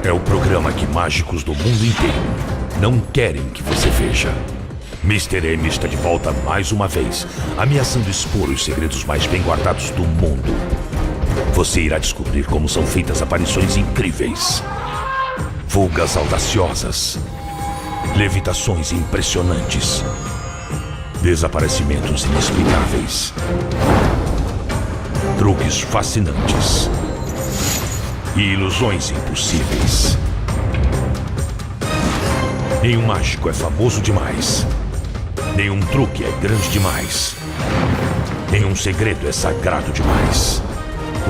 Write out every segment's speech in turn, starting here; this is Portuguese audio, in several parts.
É o programa que mágicos do mundo inteiro não querem que você veja. Mr. M está de volta mais uma vez, ameaçando expor os segredos mais bem guardados do mundo. Você irá descobrir como são feitas aparições incríveis, fugas audaciosas, levitações impressionantes, desaparecimentos inexplicáveis, truques fascinantes e ilusões impossíveis. Nenhum mágico é famoso demais. Nenhum truque é grande demais. Nenhum segredo é sagrado demais.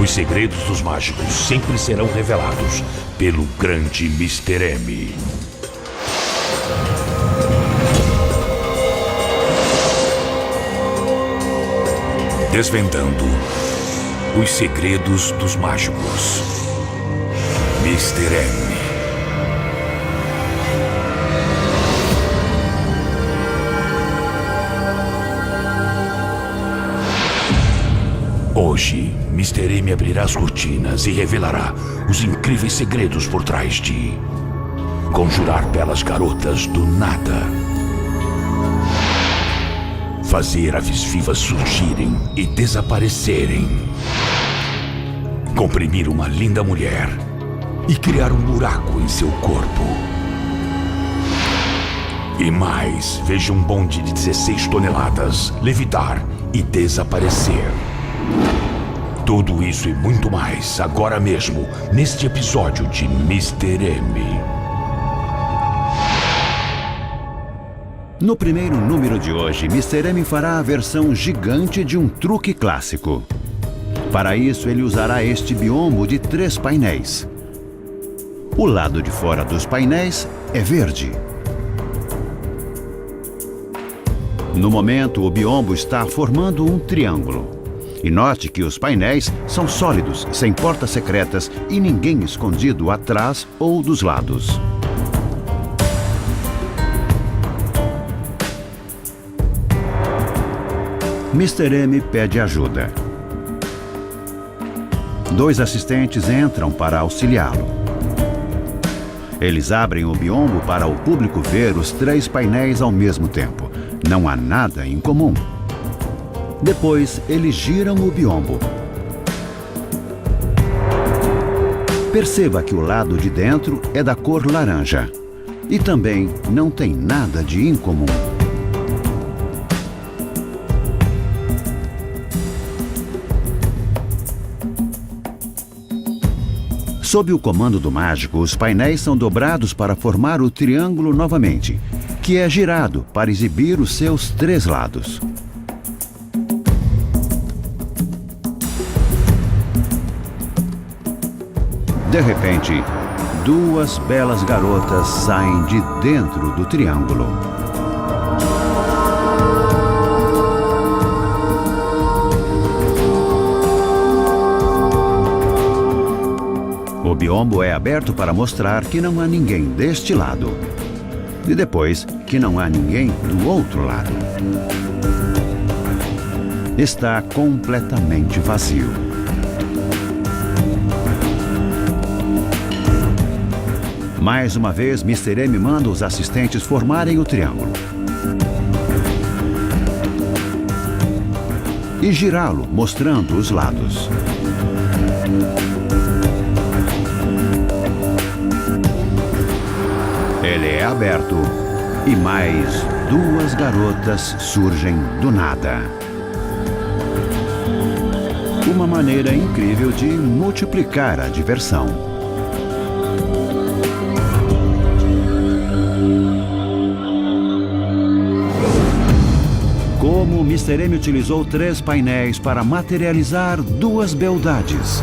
Os segredos dos mágicos sempre serão revelados pelo grande Mr. M. Desvendando os segredos dos mágicos. Mr. M. Hoje, Mr. M abrirá as cortinas e revelará os incríveis segredos por trás de conjurar belas garotas do nada, fazer aves vivas surgirem e desaparecerem, comprimir uma linda mulher e criar um buraco em seu corpo. E mais, veja um bonde de 16 toneladas levitar e desaparecer. Tudo isso e muito mais, agora mesmo, neste episódio de Mr. M. No primeiro número de hoje, Mr. M fará a versão gigante de um truque clássico. Para isso, ele usará este biombo de 3 painéis. O lado de fora dos painéis é verde. No momento, o biombo está formando um triângulo. E note que os painéis são sólidos, sem portas secretas e ninguém escondido atrás ou dos lados. Mr. M pede ajuda. 2 assistentes entram para auxiliá-lo. Eles abrem o biombo para o público ver os 3 painéis ao mesmo tempo. Não há nada em comum. Depois, eles giram o biombo. Perceba que o lado de dentro é da cor laranja. E também não tem nada de incomum. Sob o comando do mágico, os painéis são dobrados para formar o triângulo novamente, que é girado para exibir os seus 3 lados. De repente, 2 belas garotas saem de dentro do triângulo. O biombo é aberto para mostrar que não há ninguém deste lado. E depois, que não há ninguém do outro lado. Está completamente vazio. Mais uma vez, Mr. M manda os assistentes formarem o triângulo. E girá-lo, mostrando os lados. Ele é aberto e mais 2 garotas surgem do nada. Uma maneira incrível de multiplicar a diversão. Como o Mr. M utilizou 3 painéis para materializar 2 beldades.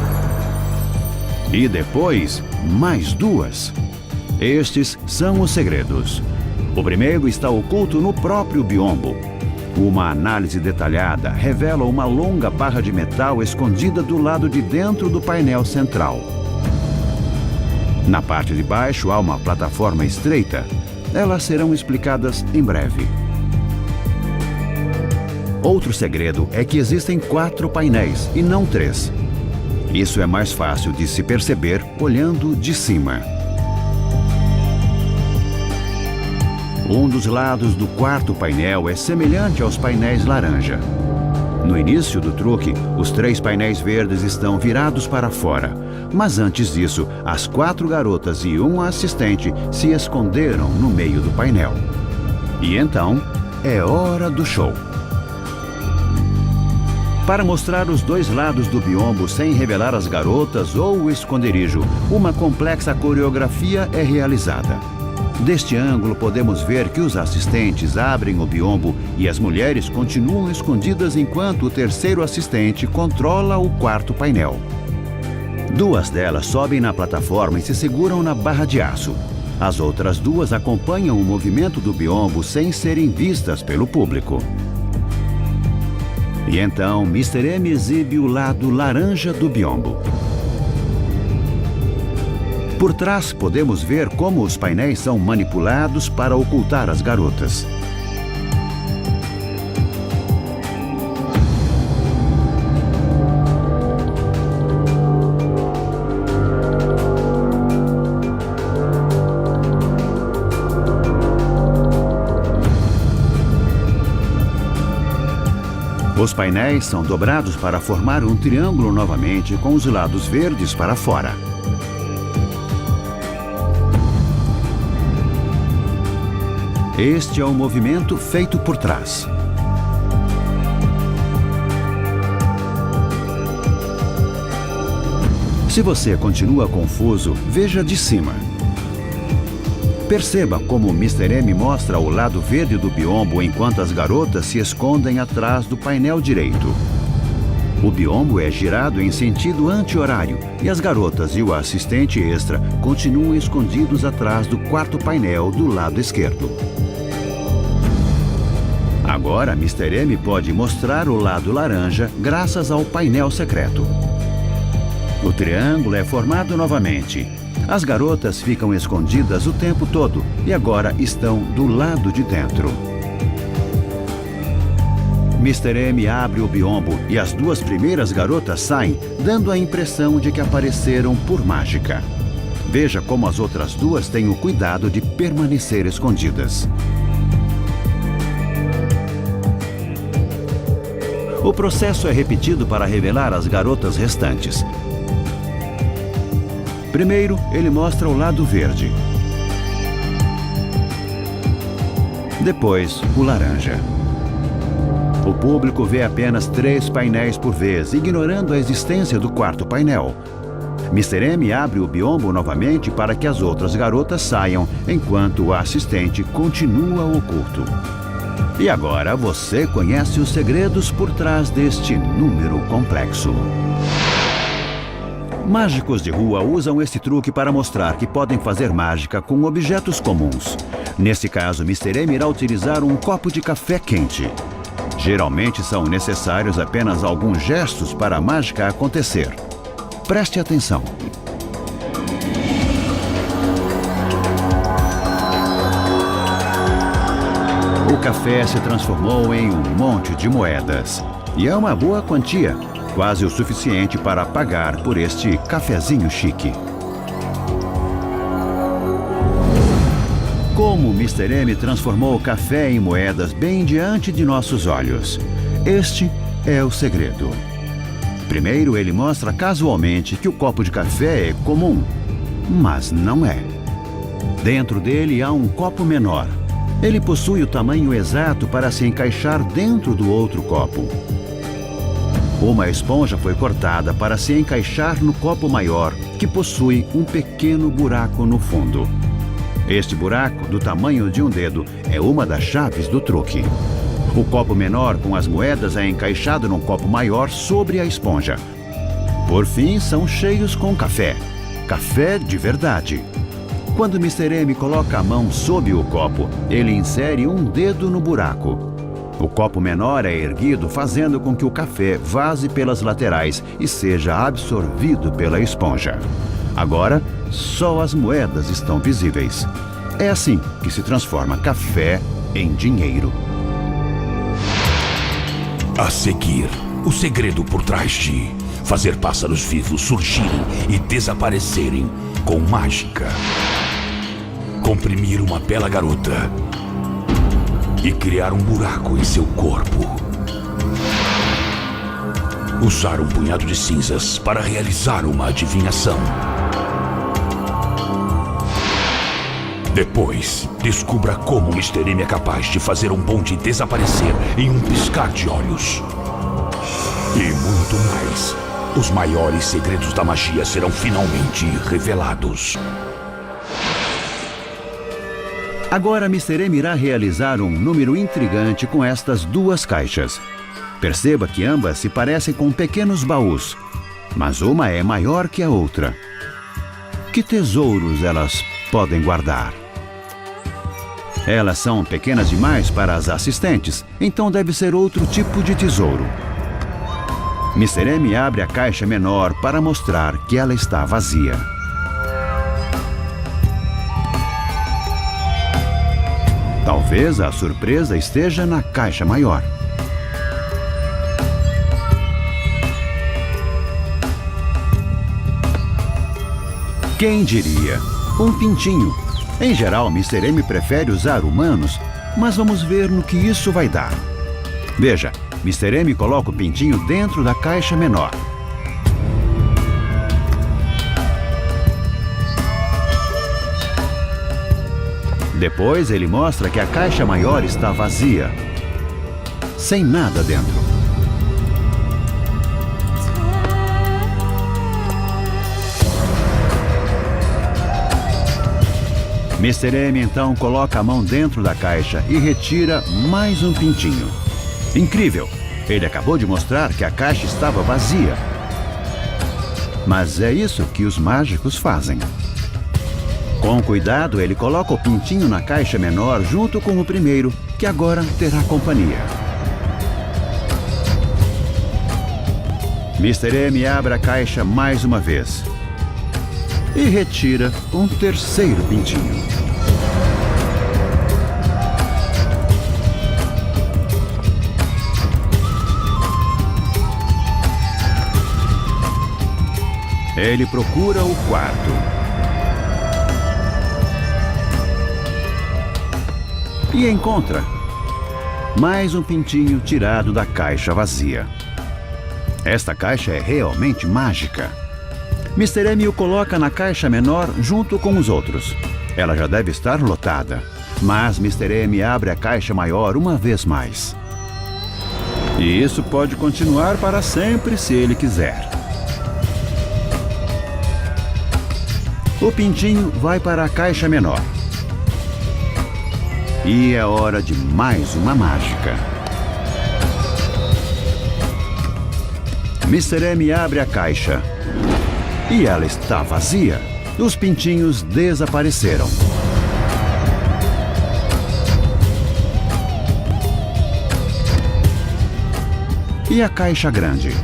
E depois, mais 2. Estes são os segredos. O primeiro está oculto no próprio biombo. Uma análise detalhada revela uma longa barra de metal escondida do lado de dentro do painel central. Na parte de baixo há uma plataforma estreita. Elas serão explicadas em breve. Outro segredo é que existem 4 painéis e não 3. Isso é mais fácil de se perceber olhando de cima. Um dos lados do quarto painel é semelhante aos painéis laranja. No início do truque, os 3 painéis verdes estão virados para fora. Mas antes disso, as 4 garotas e um assistente se esconderam no meio do painel. E então, é hora do show. Para mostrar os 2 lados do biombo sem revelar as garotas ou o esconderijo, uma complexa coreografia é realizada. Deste ângulo, podemos ver que os assistentes abrem o biombo e as mulheres continuam escondidas enquanto o terceiro assistente controla o quarto painel. 2 delas sobem na plataforma e se seguram na barra de aço. As outras 2 acompanham o movimento do biombo sem serem vistas pelo público. E então, Mr. M exibe o lado laranja do biombo. Por trás, podemos ver como os painéis são manipulados para ocultar as garotas. Os painéis são dobrados para formar um triângulo novamente com os lados verdes para fora. Este é o movimento feito por trás. Se você continua confuso, veja de cima. Perceba como Mr. M mostra o lado verde do biombo enquanto as garotas se escondem atrás do painel direito. O biombo é girado em sentido anti-horário e as garotas e o assistente extra continuam escondidos atrás do quarto painel do lado esquerdo. Agora, Mr. M pode mostrar o lado laranja graças ao painel secreto. O triângulo é formado novamente. As garotas ficam escondidas o tempo todo e agora estão do lado de dentro. Mr. M abre o biombo e as 2 primeiras garotas saem, dando a impressão de que apareceram por mágica. Veja como as outras 2 têm o cuidado de permanecer escondidas. O processo é repetido para revelar as garotas restantes. Primeiro, ele mostra o lado verde. Depois, o laranja. O público vê apenas 3 painéis por vez, ignorando a existência do quarto painel. Mr. M abre o biombo novamente para que as outras garotas saiam, enquanto o assistente continua oculto. E agora você conhece os segredos por trás deste número complexo. Mágicos de rua usam este truque para mostrar que podem fazer mágica com objetos comuns. Nesse caso, Mr. M irá utilizar um copo de café quente. Geralmente são necessários apenas alguns gestos para a mágica acontecer. Preste atenção. O café se transformou em um monte de moedas. E é uma boa quantia, quase o suficiente para pagar por este cafezinho chique. Como Mr. M transformou o café em moedas bem diante de nossos olhos? Este é o segredo. Primeiro, ele mostra casualmente que o copo de café é comum, mas não é. Dentro dele há um copo menor. Ele possui o tamanho exato para se encaixar dentro do outro copo. Uma esponja foi cortada para se encaixar no copo maior, que possui um pequeno buraco no fundo. Este buraco, do tamanho de um dedo, é uma das chaves do truque. O copo menor com as moedas é encaixado num copo maior sobre a esponja. Por fim, são cheios com café. Café de verdade. Quando Mr. M coloca a mão sob o copo, ele insere um dedo no buraco. O copo menor é erguido, fazendo com que o café vaze pelas laterais e seja absorvido pela esponja. Agora, só as moedas estão visíveis. É assim que se transforma café em dinheiro. A seguir, o segredo por trás de fazer pássaros vivos surgirem e desaparecerem com mágica. Comprimir uma bela garota e criar um buraco em seu corpo. Usar um punhado de cinzas para realizar uma adivinhação. Depois, descubra como Mr. M é capaz de fazer um bonde desaparecer em um piscar de olhos. E muito mais. Os maiores segredos da magia serão finalmente revelados. Agora Mr. M irá realizar um número intrigante com estas duas caixas. Perceba que ambas se parecem com pequenos baús, mas uma é maior que a outra. Que tesouros elas podem guardar? Elas são pequenas demais para as assistentes, então deve ser outro tipo de tesouro. Mr. M abre a caixa menor para mostrar que ela está vazia. Talvez a surpresa esteja na caixa maior. Quem diria? Um pintinho. Em geral, Mr. M prefere usar humanos, mas vamos ver no que isso vai dar. Veja, Mr. M coloca o pintinho dentro da caixa menor. Depois ele mostra que a caixa maior está vazia, sem nada dentro. Mr. M então coloca a mão dentro da caixa e retira mais um pintinho. Incrível! Ele acabou de mostrar que a caixa estava vazia. Mas é isso que os mágicos fazem. Com cuidado, ele coloca o pintinho na caixa menor junto com o primeiro, que agora terá companhia. Mr. M abre a caixa mais uma vez e retira um terceiro pintinho. Ele procura o quarto. E encontra mais um pintinho tirado da caixa vazia. Esta caixa é realmente mágica. Mr. M o coloca na caixa menor junto com os outros. Ela já deve estar lotada, mas Mr. M abre a caixa maior uma vez mais. E isso pode continuar para sempre se ele quiser. O pintinho vai para a caixa menor. E é hora de mais uma mágica. Mr. M abre a caixa e ela está vazia. Os pintinhos desapareceram. E a caixa grande?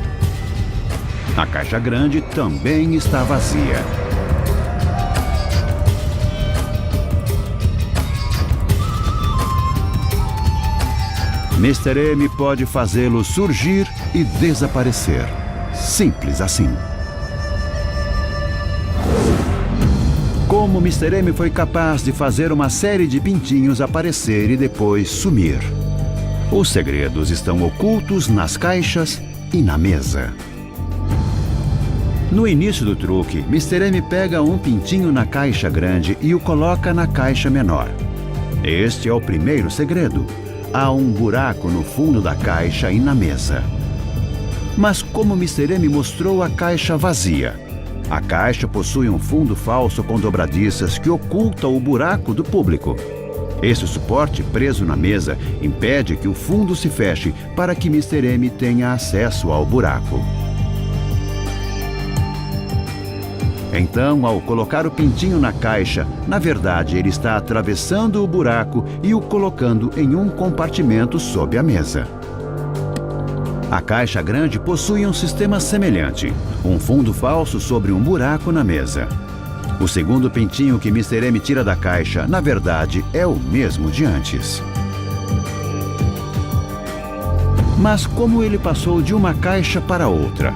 A caixa grande também está vazia. Mr. M pode fazê-lo surgir e desaparecer. Simples assim. Como Mr. M foi capaz de fazer uma série de pintinhos aparecer e depois sumir? Os segredos estão ocultos nas caixas e na mesa. No início do truque, Mr. M pega um pintinho na caixa grande e o coloca na caixa menor. Este é o primeiro segredo. Há um buraco no fundo da caixa e na mesa. Mas como Mr. M mostrou a caixa vazia, a caixa possui um fundo falso com dobradiças que oculta o buraco do público. Esse suporte preso na mesa impede que o fundo se feche para que Mr. M tenha acesso ao buraco. Então, ao colocar o pintinho na caixa, na verdade ele está atravessando o buraco e o colocando em um compartimento sob a mesa. A caixa grande possui um sistema semelhante, um fundo falso sobre um buraco na mesa. O segundo pintinho que Mr. M tira da caixa, na verdade, é o mesmo de antes. Mas como ele passou de uma caixa para outra?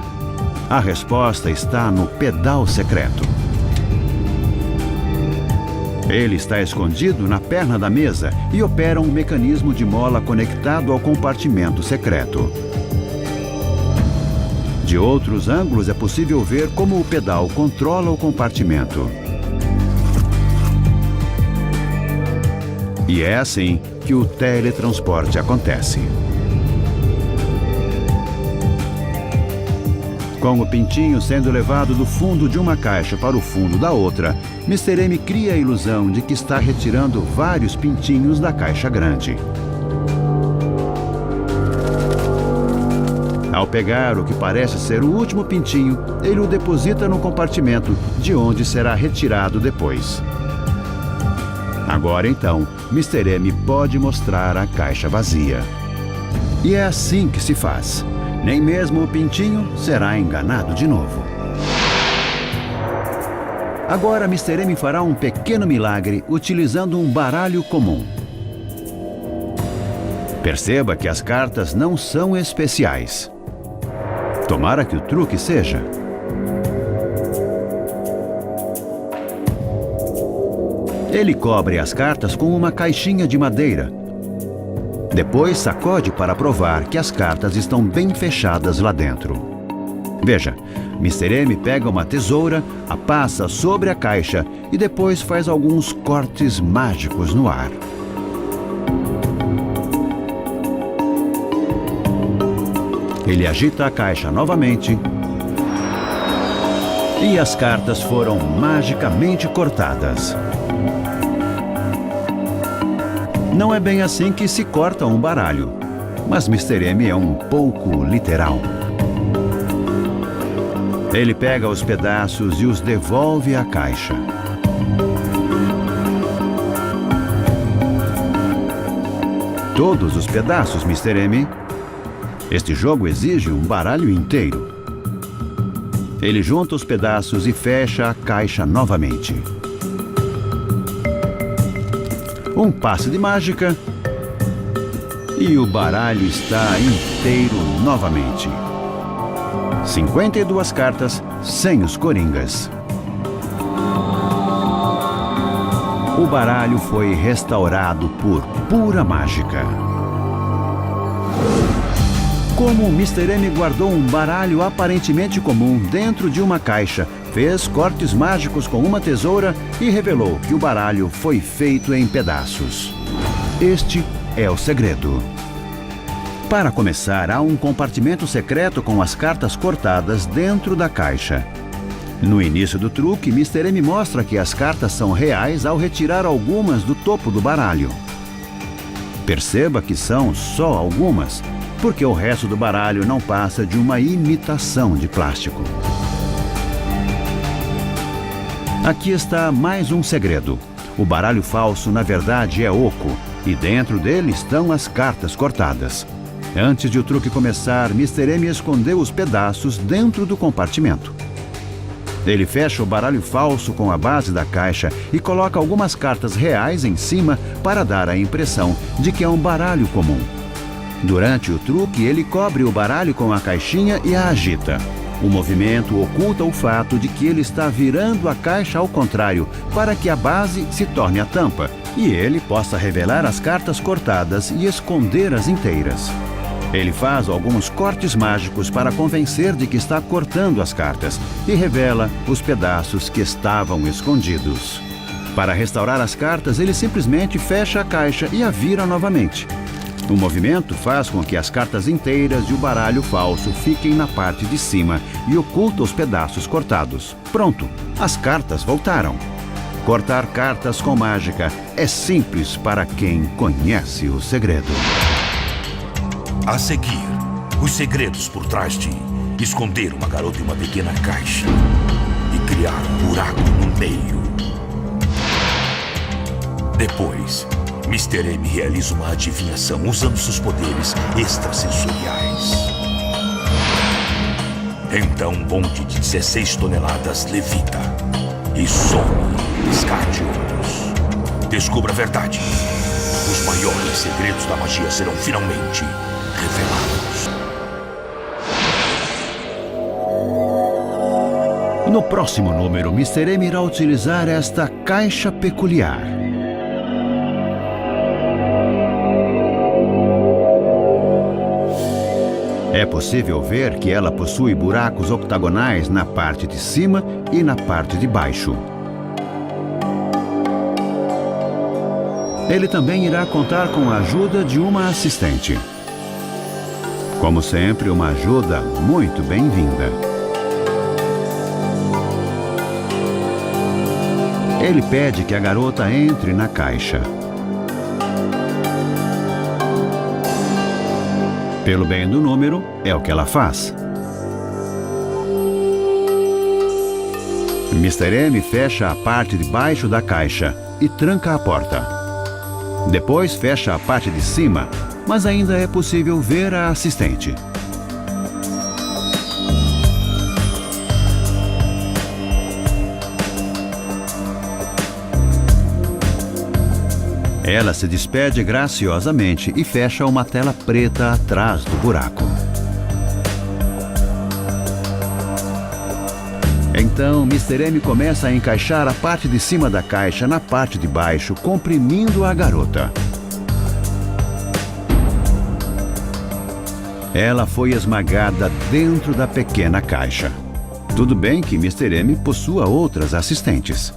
A resposta está no pedal secreto. Ele está escondido na perna da mesa e opera um mecanismo de mola conectado ao compartimento secreto. De outros ângulos é possível ver como o pedal controla o compartimento. E é assim que o teletransporte acontece. Com o pintinho sendo levado do fundo de uma caixa para o fundo da outra, Mr. M cria a ilusão de que está retirando vários pintinhos da caixa grande. Ao pegar o que parece ser o último pintinho, ele o deposita no compartimento, de onde será retirado depois. Agora então, Mr. M pode mostrar a caixa vazia. E é assim que se faz. Nem mesmo o pintinho será enganado de novo. Agora Mr. M fará um pequeno milagre utilizando um baralho comum. Perceba que as cartas não são especiais. Tomara que o truque seja. Ele cobre as cartas com uma caixinha de madeira. Depois sacode para provar que as cartas estão bem fechadas lá dentro. Veja, Mr. M pega uma tesoura, a passa sobre a caixa e depois faz alguns cortes mágicos no ar. Ele agita a caixa novamente e as cartas foram magicamente cortadas. Não é bem assim que se corta um baralho, mas Mr. M é um pouco literal. Ele pega os pedaços e os devolve à caixa. Todos os pedaços, Mr. M? Este jogo exige um baralho inteiro. Ele junta os pedaços e fecha a caixa novamente. Um passe de mágica e o baralho está inteiro novamente. 52 cartas sem os coringas. O baralho foi restaurado por pura mágica. Como o Mr. M guardou um baralho aparentemente comum dentro de uma caixa, fez cortes mágicos com uma tesoura e revelou que o baralho foi feito em pedaços. Este é o segredo. Para começar, há um compartimento secreto com as cartas cortadas dentro da caixa. No início do truque, Mr. M mostra que as cartas são reais ao retirar algumas do topo do baralho. Perceba que são só algumas, porque o resto do baralho não passa de uma imitação de plástico. Aqui está mais um segredo. O baralho falso, na verdade, é oco, e dentro dele estão as cartas cortadas. Antes de o truque começar, Mr. M escondeu os pedaços dentro do compartimento. Ele fecha o baralho falso com a base da caixa e coloca algumas cartas reais em cima para dar a impressão de que é um baralho comum. Durante o truque, ele cobre o baralho com a caixinha e a agita. O movimento oculta o fato de que ele está virando a caixa ao contrário, para que a base se torne a tampa e ele possa revelar as cartas cortadas e esconder as inteiras. Ele faz alguns cortes mágicos para convencer de que está cortando as cartas e revela os pedaços que estavam escondidos. Para restaurar as cartas, ele simplesmente fecha a caixa e a vira novamente. O movimento faz com que as cartas inteiras e o baralho falso fiquem na parte de cima e oculta os pedaços cortados. Pronto, as cartas voltaram. Cortar cartas com mágica é simples para quem conhece o segredo. A seguir, os segredos por trás de esconder uma garota em uma pequena caixa e criar um buraco no meio. Depois, Mr. M realiza uma adivinhação usando seus poderes extrasensoriais. Então um bonde de 16 toneladas levita e some, piscar de olhos. Descubra a verdade. Os maiores segredos da magia serão finalmente revelados. No próximo número, Mr. M irá utilizar esta caixa peculiar. É possível ver que ela possui buracos octagonais na parte de cima e na parte de baixo. Ele também irá contar com a ajuda de uma assistente. Como sempre, uma ajuda muito bem-vinda. Ele pede que a garota entre na caixa. Pelo bem do número, é o que ela faz. Mr. M fecha a parte de baixo da caixa e tranca a porta. Depois fecha a parte de cima, mas ainda é possível ver a assistente. Ela se despede graciosamente e fecha uma tela preta atrás do buraco. Então, Mr. M começa a encaixar a parte de cima da caixa na parte de baixo, comprimindo a garota. Ela foi esmagada dentro da pequena caixa. Tudo bem que Mr. M possua outras assistentes.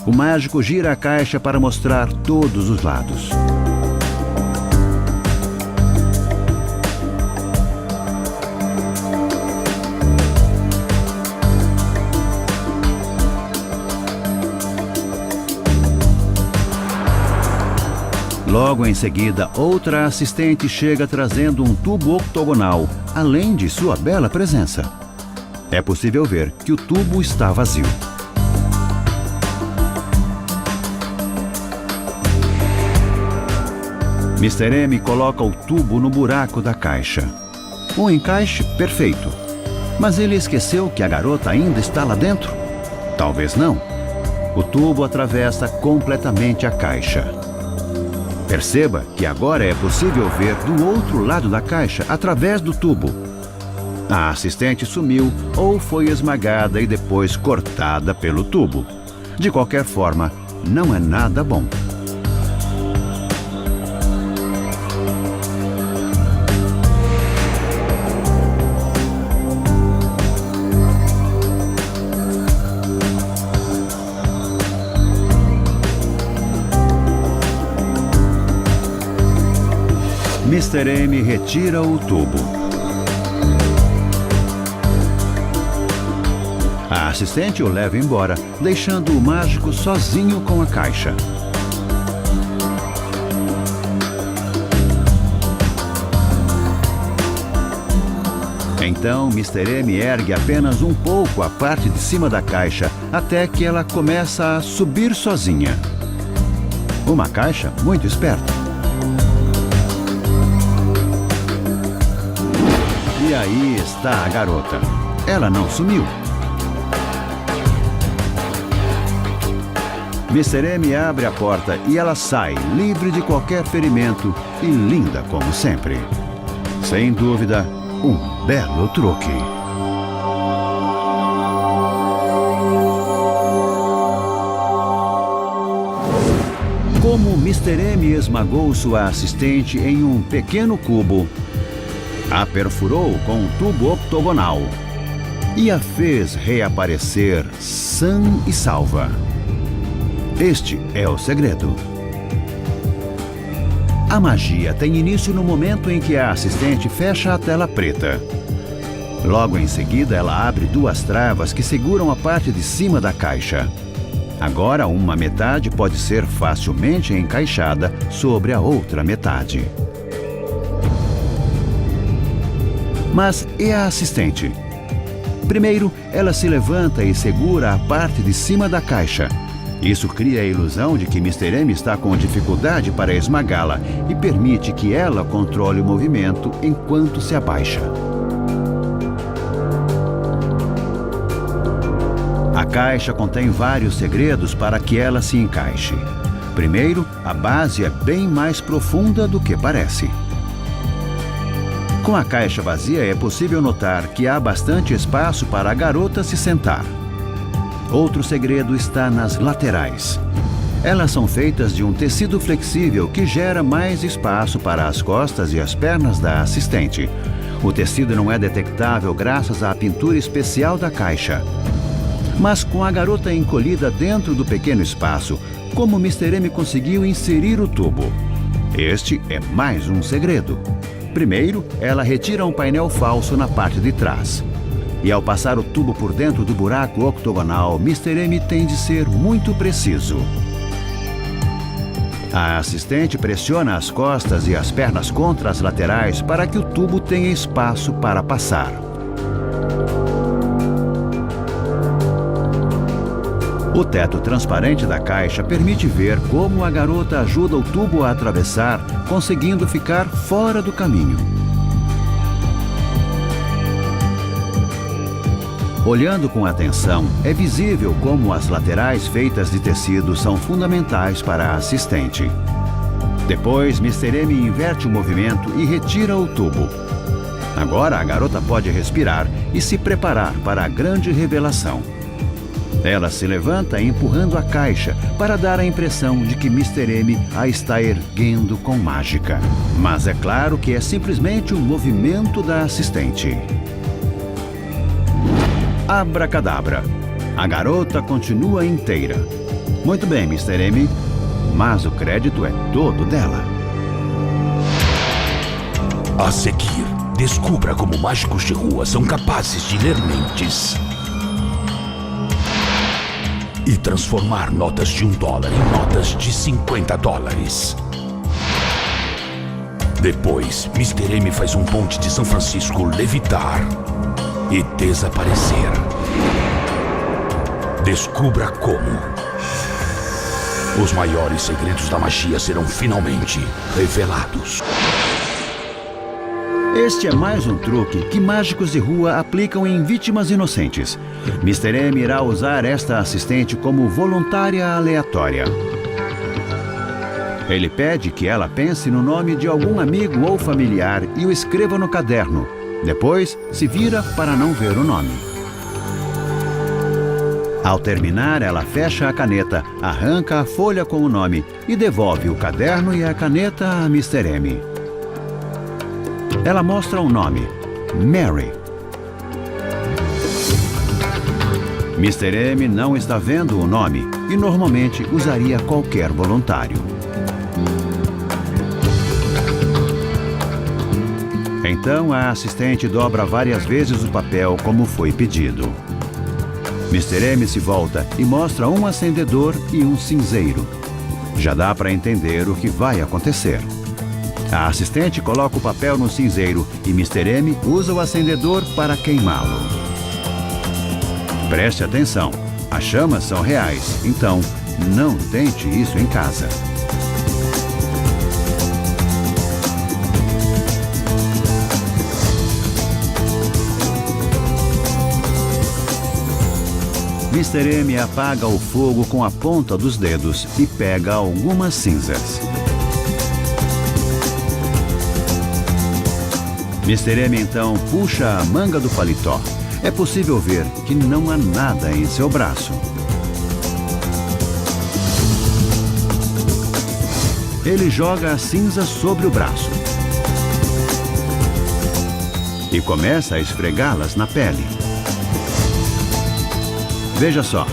O mágico gira a caixa para mostrar todos os lados. Logo em seguida, outra assistente chega trazendo um tubo octogonal, além de sua bela presença. É possível ver que o tubo está vazio. Mr. M coloca o tubo no buraco da caixa. Um encaixe perfeito. Mas ele esqueceu que a garota ainda está lá dentro? Talvez não. O tubo atravessa completamente a caixa. Perceba que agora é possível ver do outro lado da caixa através do tubo. A assistente sumiu ou foi esmagada e depois cortada pelo tubo. De qualquer forma, não é nada bom. Mr. M retira o tubo. A assistente o leva embora, deixando o mágico sozinho com a caixa. Então, Mr. M ergue apenas um pouco a parte de cima da caixa, até que ela começa a subir sozinha. Uma caixa muito esperta. E aí está a garota. Ela não sumiu. Mr. M abre a porta e ela sai, livre de qualquer ferimento e linda como sempre. Sem dúvida, um belo truque. Como Mr. M esmagou sua assistente em um pequeno cubo, a perfurou com um tubo octogonal e a fez reaparecer sã e salva. Este é o segredo. A magia tem início no momento em que a assistente fecha a tela preta. Logo em seguida, ela abre duas travas que seguram a parte de cima da caixa. Agora, uma metade pode ser facilmente encaixada sobre a outra metade. Mas e a assistente? Primeiro, ela se levanta e segura a parte de cima da caixa. Isso cria a ilusão de que Mr. M está com dificuldade para esmagá-la e permite que ela controle o movimento enquanto se abaixa. A caixa contém vários segredos para que ela se encaixe. Primeiro, a base é bem mais profunda do que parece. Com a caixa vazia, é possível notar que há bastante espaço para a garota se sentar. Outro segredo está nas laterais. Elas são feitas de um tecido flexível que gera mais espaço para as costas e as pernas da assistente. O tecido não é detectável graças à pintura especial da caixa. Mas com a garota encolhida dentro do pequeno espaço, como Mr. M conseguiu inserir o tubo? Este é mais um segredo. Primeiro, ela retira um painel falso na parte de trás. E ao passar o tubo por dentro do buraco octogonal, Mr. M tem de ser muito preciso. A assistente pressiona as costas e as pernas contra as laterais para que o tubo tenha espaço para passar. O teto transparente da caixa permite ver como a garota ajuda o tubo a atravessar, conseguindo ficar fora do caminho. Olhando com atenção, é visível como as laterais feitas de tecido são fundamentais para a assistente. Depois, Mr. M inverte o movimento e retira o tubo. Agora a garota pode respirar e se preparar para a grande revelação. Ela se levanta empurrando a caixa para dar a impressão de que Mr. M a está erguendo com mágica. Mas é claro que é simplesmente um movimento da assistente. Abracadabra. A garota continua inteira. Muito bem, Mr. M, mas o crédito é todo dela. A seguir, descubra como mágicos de rua são capazes de ler mentes e transformar notas de $1 em notas de $50. Depois, Mr. M faz um ponte de São Francisco levitar e desaparecer. Descubra como. Os maiores segredos da magia serão finalmente revelados. Este é mais um truque que mágicos de rua aplicam em vítimas inocentes. Mr. M irá usar esta assistente como voluntária aleatória. Ele pede que ela pense no nome de algum amigo ou familiar e o escreva no caderno. Depois, se vira para não ver o nome. Ao terminar, ela fecha a caneta, arranca a folha com o nome e devolve o caderno e a caneta a Mr. M. Ela mostra o nome, Mary. Mr. M não está vendo o nome e normalmente usaria qualquer voluntário. Então a assistente dobra várias vezes o papel como foi pedido. Mr. M se volta e mostra um acendedor e um cinzeiro. Já dá para entender o que vai acontecer. A assistente coloca o papel no cinzeiro e Mr. M usa o acendedor para queimá-lo. Preste atenção, as chamas são reais, então não tente isso em casa. Mr. M apaga o fogo com a ponta dos dedos e pega algumas cinzas. Mr. M então puxa a manga do paletó. É possível ver que não há nada em seu braço. Ele joga as cinzas sobre o braço e começa a esfregá-las na pele. Veja só,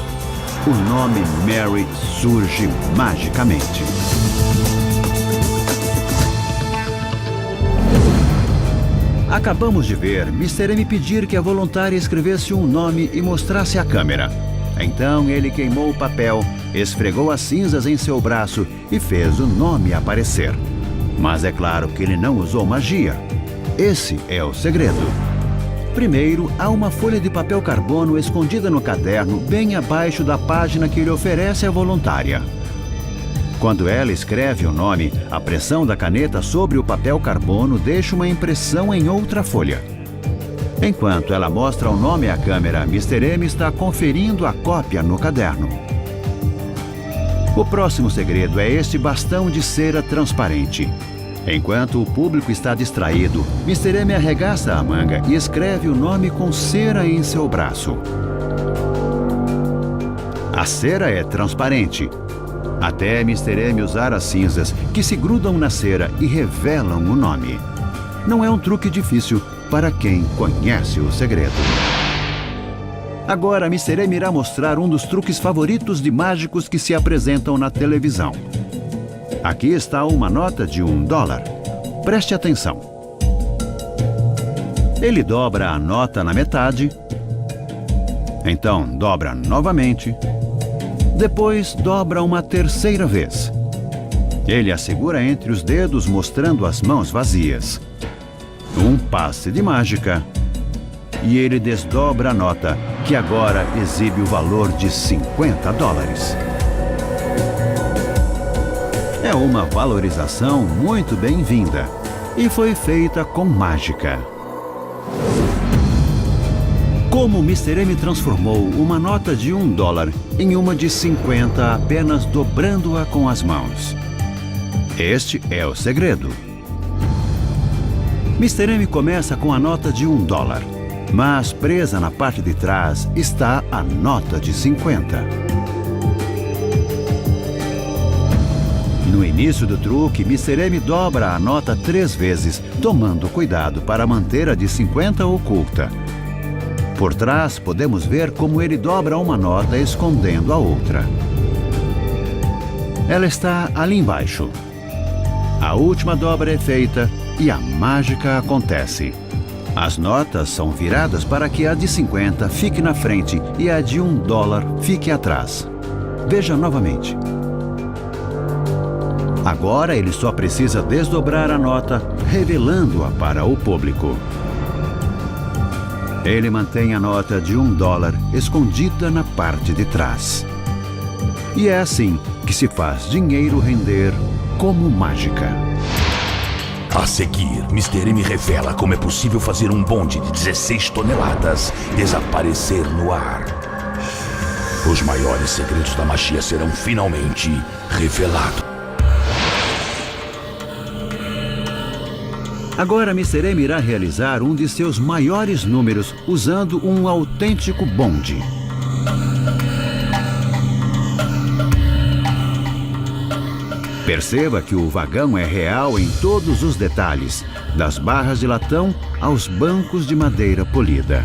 o nome Mary surge magicamente. Acabamos de ver Mr. M pedir que a voluntária escrevesse um nome e mostrasse à câmera. Então ele queimou o papel, esfregou as cinzas em seu braço e fez o nome aparecer. Mas é claro que ele não usou magia. Esse é o segredo. Primeiro, há uma folha de papel carbono escondida no caderno, bem abaixo da página que ele oferece à voluntária. Quando ela escreve o nome, a pressão da caneta sobre o papel carbono deixa uma impressão em outra folha. Enquanto ela mostra o nome à câmera, Mr. M está conferindo a cópia no caderno. O próximo segredo é este bastão de cera transparente. Enquanto o público está distraído, Mr. M arregaça a manga e escreve o nome com cera em seu braço. A cera é transparente. Até Mr. M usar as cinzas que se grudam na cera e revelam o nome. Não é um truque difícil para quem conhece o segredo. Agora, Mr. M irá mostrar um dos truques favoritos de mágicos que se apresentam na televisão. Aqui está uma nota de $1. Preste atenção. Ele dobra a nota na metade, então dobra novamente, depois dobra uma terceira vez. Ele a segura entre os dedos, mostrando as mãos vazias. Um passe de mágica. E ele desdobra a nota, que agora exibe o valor de $50. É uma valorização muito bem-vinda e foi feita com mágica. Como Mr. M transformou uma nota de $1 em uma de 50 apenas dobrando-a com as mãos? Este é o segredo. Mr. M começa com a nota de $1, mas presa na parte de trás está a nota de 50. No início do truque, Mr. M dobra a nota 3 vezes, tomando cuidado para manter a de 50 oculta. Por trás, podemos ver como ele dobra uma nota escondendo a outra. Ela está ali embaixo. A última dobra é feita e a mágica acontece. As notas são viradas para que a de 50 fique na frente e a de $1 fique atrás. Veja novamente. Agora ele só precisa desdobrar a nota, revelando-a para o público. Ele mantém a nota de $1 escondida na parte de trás. E é assim que se faz dinheiro render como mágica. A seguir, Mr. M revela como é possível fazer um bonde de 16 toneladas desaparecer no ar. Os maiores segredos da magia serão finalmente revelados. Agora Mr. M irá realizar um de seus maiores números usando um autêntico bonde. Perceba que o vagão é real em todos os detalhes, das barras de latão aos bancos de madeira polida.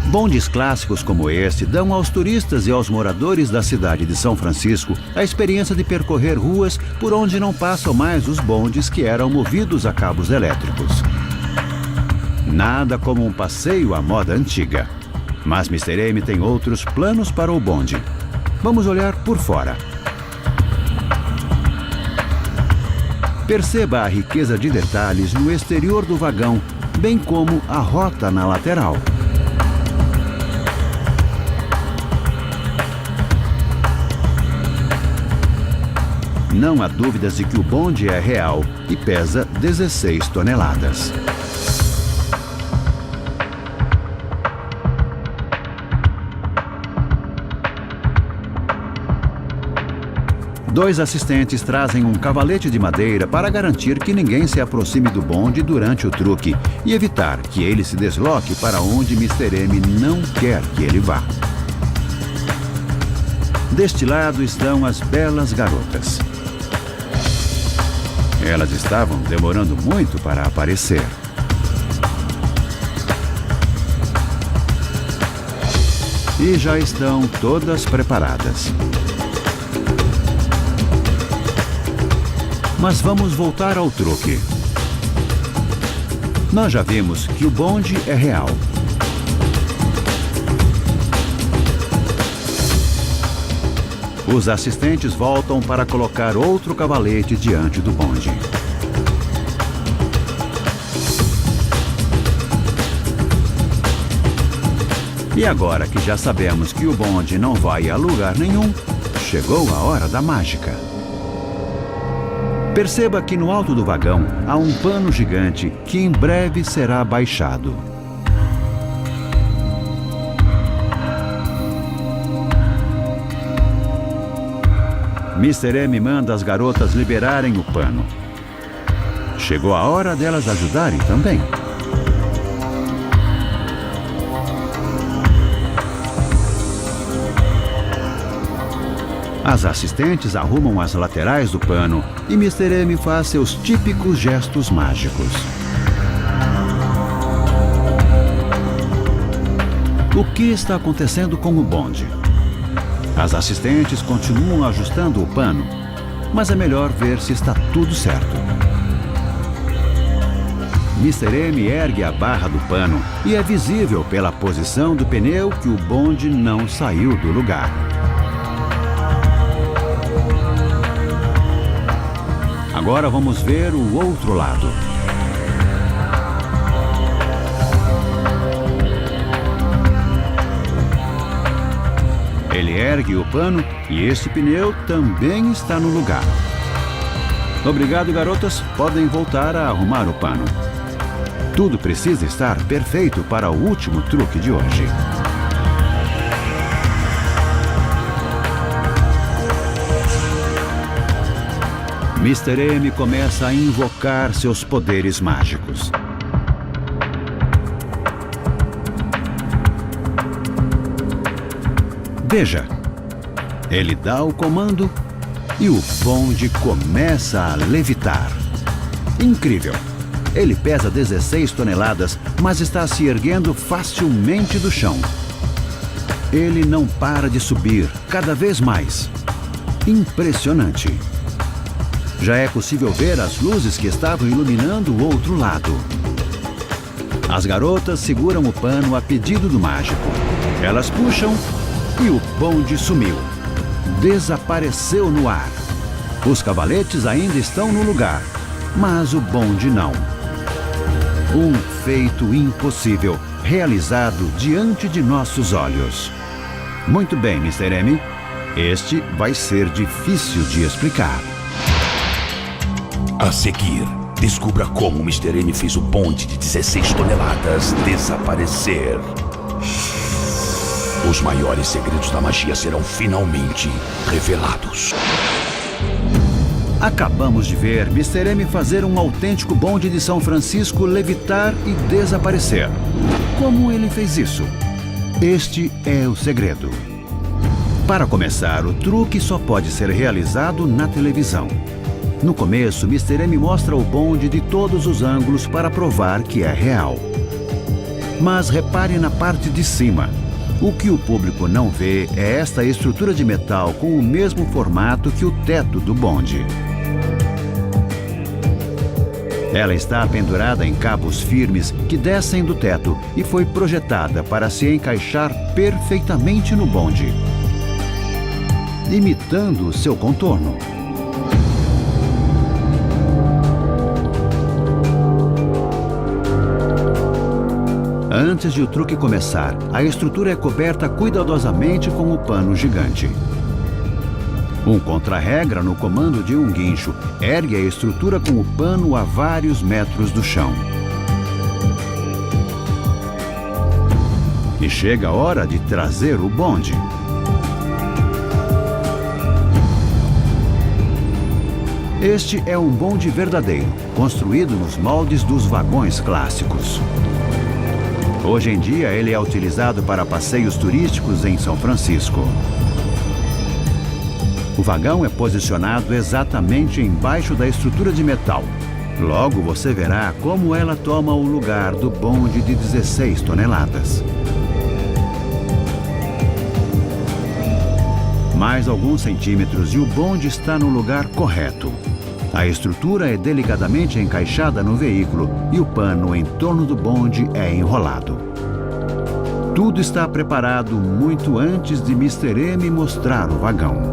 Bondes clássicos como este dão aos turistas e aos moradores da cidade de São Francisco a experiência de percorrer ruas por onde não passam mais os bondes que eram movidos a cabos elétricos. Nada como um passeio à moda antiga. Mas Mr. M tem outros planos para o bonde. Vamos olhar por fora. Perceba a riqueza de detalhes no exterior do vagão, bem como a rota na lateral. Não há dúvidas de que o bonde é real e pesa 16 toneladas. Dois assistentes trazem um cavalete de madeira para garantir que ninguém se aproxime do bonde durante o truque e evitar que ele se desloque para onde Mr. M não quer que ele vá. Deste lado estão as belas garotas. Elas estavam demorando muito para aparecer. E já estão todas preparadas. Mas vamos voltar ao truque. Nós já vimos que o bonde é real. Os assistentes voltam para colocar outro cavalete diante do bonde. E agora que já sabemos que o bonde não vai a lugar nenhum, chegou a hora da mágica. Perceba que no alto do vagão há um pano gigante que em breve será baixado. Mr. M manda as garotas liberarem o pano. Chegou a hora delas ajudarem também. As assistentes arrumam as laterais do pano e Mr. M faz seus típicos gestos mágicos. O que está acontecendo com o bonde? As assistentes continuam ajustando o pano, mas é melhor ver se está tudo certo. Mr. M ergue a barra do pano e é visível pela posição do pneu que o bonde não saiu do lugar. Agora vamos ver o outro lado. Ele ergue o pano e este pneu também está no lugar. Obrigado, garotas. Podem voltar a arrumar o pano. Tudo precisa estar perfeito para o último truque de hoje. Mr. M começa a invocar seus poderes mágicos. Veja, ele dá o comando e o bonde começa a levitar. Incrível! Ele pesa 16 toneladas, mas está se erguendo facilmente do chão. Ele não para de subir, cada vez mais. Impressionante! Já é possível ver as luzes que estavam iluminando o outro lado. As garotas seguram o pano a pedido do mágico. Elas puxam e o bonde sumiu. Desapareceu no ar. Os cavaletes ainda estão no lugar, mas o bonde não. Um feito impossível, realizado diante de nossos olhos. Muito bem, Mr. M. Este vai ser difícil de explicar. A seguir, descubra como o Mr. M fez o bonde de 16 toneladas desaparecer. Os maiores segredos da magia serão finalmente revelados. Acabamos de ver Mr. M fazer um autêntico bonde de São Francisco levitar e desaparecer. Como ele fez isso? Este é o segredo. Para começar, o truque só pode ser realizado na televisão. No começo, Mr. M mostra o bonde de todos os ângulos para provar que é real. Mas repare na parte de cima. O que o público não vê é esta estrutura de metal com o mesmo formato que o teto do bonde. Ela está pendurada em cabos firmes que descem do teto e foi projetada para se encaixar perfeitamente no bonde, imitando seu contorno. Antes de o truque começar, a estrutura é coberta cuidadosamente com o pano gigante. Um contra-regra no comando de um guincho ergue a estrutura com o pano a vários metros do chão. E chega a hora de trazer o bonde. Este é um bonde verdadeiro, construído nos moldes dos vagões clássicos. Hoje em dia, ele é utilizado para passeios turísticos em São Francisco. O vagão é posicionado exatamente embaixo da estrutura de metal. Logo, você verá como ela toma o lugar do bonde de 16 toneladas. Mais alguns centímetros e o bonde está no lugar correto. A estrutura é delicadamente encaixada no veículo e o pano em torno do bonde é enrolado. Tudo está preparado muito antes de Mr. M mostrar o vagão.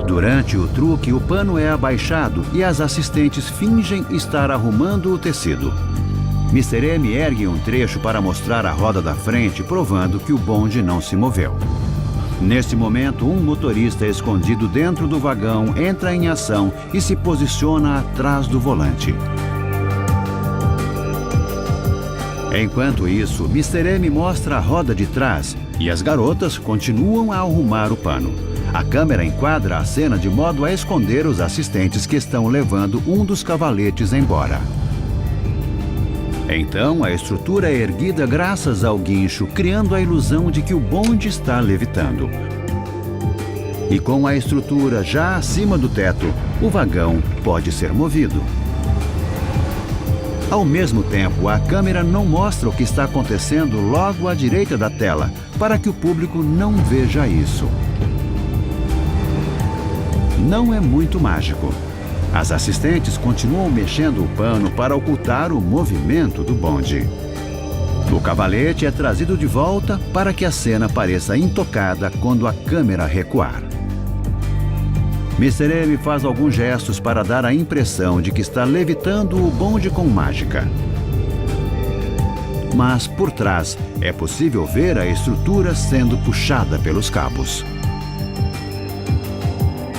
Durante o truque, o pano é abaixado e as assistentes fingem estar arrumando o tecido. Mr. M ergue um trecho para mostrar a roda da frente, provando que o bonde não se moveu. Neste momento, um motorista escondido dentro do vagão entra em ação e se posiciona atrás do volante. Enquanto isso, Mr. M mostra a roda de trás e as garotas continuam a arrumar o pano. A câmera enquadra a cena de modo a esconder os assistentes que estão levando um dos cavaletes embora. Então, a estrutura é erguida graças ao guincho, criando a ilusão de que o bonde está levitando. E com a estrutura já acima do teto, o vagão pode ser movido. Ao mesmo tempo, a câmera não mostra o que está acontecendo logo à direita da tela, para que o público não veja isso. Não é muito mágico. As assistentes continuam mexendo o pano para ocultar o movimento do bonde. O cavalete é trazido de volta para que a cena pareça intocada quando a câmera recuar. Mr. M faz alguns gestos para dar a impressão de que está levitando o bonde com mágica. Mas por trás é possível ver a estrutura sendo puxada pelos cabos.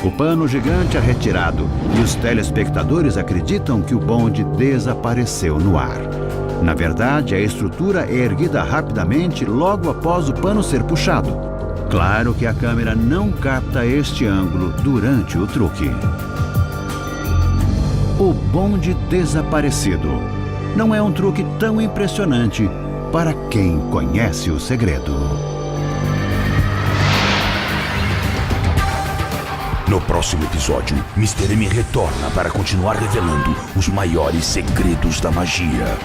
O pano gigante é retirado e os telespectadores acreditam que o bonde desapareceu no ar. Na verdade, a estrutura é erguida rapidamente logo após o pano ser puxado. Claro que a câmera não capta este ângulo durante o truque. O bonde desaparecido. Não é um truque tão impressionante para quem conhece o segredo. No próximo episódio, Mr. M retorna para continuar revelando os maiores segredos da magia.